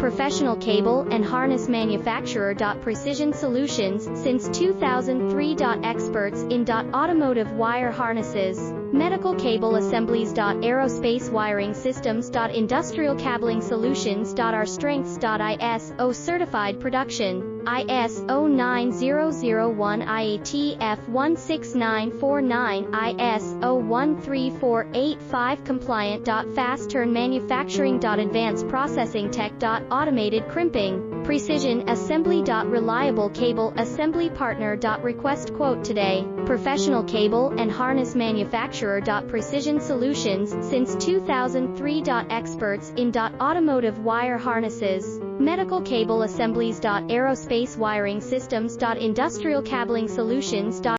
professional cable and harness manufacturer. Precision Solutions, since 2003. Experts in automotive wire harnesses, medical cable assemblies. Aerospace wiring systems. Industrial cabling solutions. Our strengths. ISO certified production, ISO 9001, IATF 16949, ISO 13485 compliant. Fast turn manufacturing. Advanced processing tech. Automated crimping, precision assembly. Reliable cable assembly partner. Request quote today. Professional cable and harness manufacturer. Precision Solutions, since 2003. Experts in automotive wire harnesses, medical cable assemblies. Aerospace wiring systems. Industrial cabling solutions.